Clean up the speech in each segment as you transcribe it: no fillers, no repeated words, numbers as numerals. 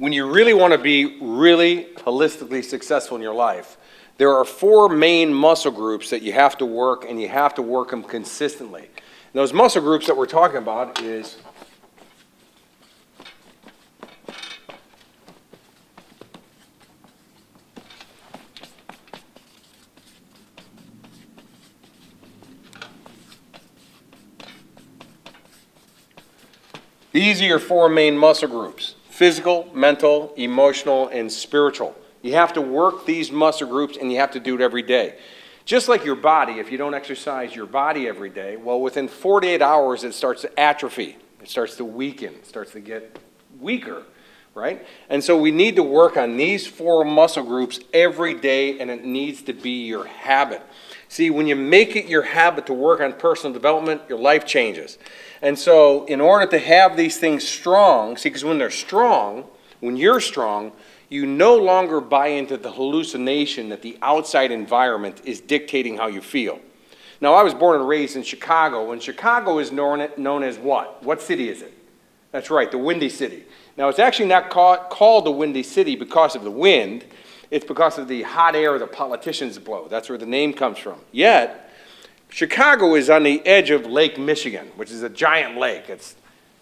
when you really want to be really holistically successful in your life, there are 4 main muscle groups that you have to work, and you have to work them consistently. And those muscle groups that we're talking about is these are your 4 main muscle groups: physical, mental, emotional, and spiritual. You have to work these muscle groups, and you have to do it every day. Just like your body, if you don't exercise your body every day, well, within 48 hours, it starts to atrophy. It starts to weaken. It starts to get weaker, right? And so we need to work on these 4 muscle groups every day, and it needs to be your habit. See, when you make it your habit to work on personal development, your life changes. And so in order to have these things strong, see, because when they're strong, when you're strong, you no longer buy into the hallucination that the outside environment is dictating how you feel. Now, I was born and raised in Chicago, and Chicago is known as what? What city is it? That's right, the Windy City. Now, it's actually not called the Windy City because of the wind. It's because of the hot air the politicians blow. That's where the name comes from. Yet, Chicago is on the edge of Lake Michigan, which is a giant lake. It's,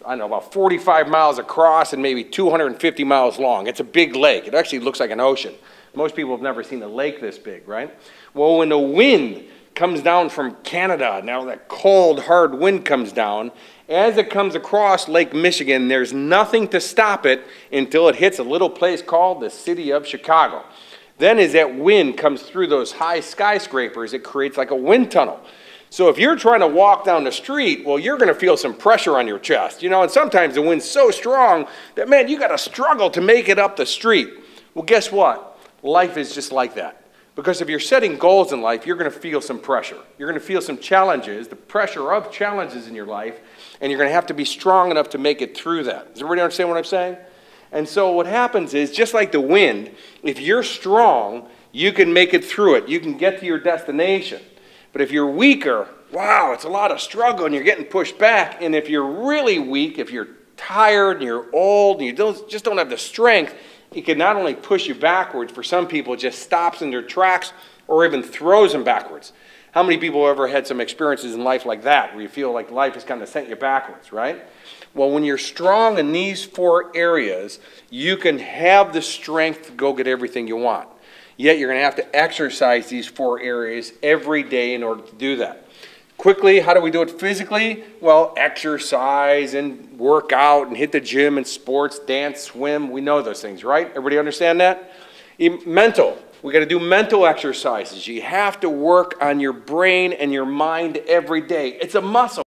I don't know, about 45 miles across and maybe 250 miles long. It's a big lake. It actually looks like an ocean. Most people have never seen a lake this big, right? Well, when the wind comes down from Canada, now that cold, hard wind comes down, as it comes across Lake Michigan, there's nothing to stop it until it hits a little place called the city of Chicago. Then as that wind comes through those high skyscrapers, it creates like a wind tunnel. So if you're trying to walk down the street, well, you're going to feel some pressure on your chest, you know, and sometimes the wind's so strong that, man, you got to struggle to make it up the street. Well, guess what? Life is just like that. Because if you're setting goals in life, you're going to feel some pressure. You're going to feel some challenges, the pressure of challenges in your life, and you're going to have to be strong enough to make it through that. Does everybody understand what I'm saying? And so what happens is, just like the wind, if you're strong, you can make it through it. You can get to your destination. But if you're weaker, wow, it's a lot of struggle and you're getting pushed back. And if you're really weak, if you're tired and you're old and you just don't have the strength, it can not only push you backwards, for some people it just stops in their tracks or even throws them backwards. How many people have ever had some experiences in life like that, where you feel like life has kind of sent you backwards, right? Well, when you're strong in these 4 areas, you can have the strength to go get everything you want. Yet you're going to have to exercise these 4 areas every day in order to do that. Quickly, how do we do it physically? Well, exercise and work out and hit the gym and sports, dance, swim. We know those things, right? Everybody understand that? Mental. We got to do mental exercises. You have to work on your brain and your mind every day. It's a muscle.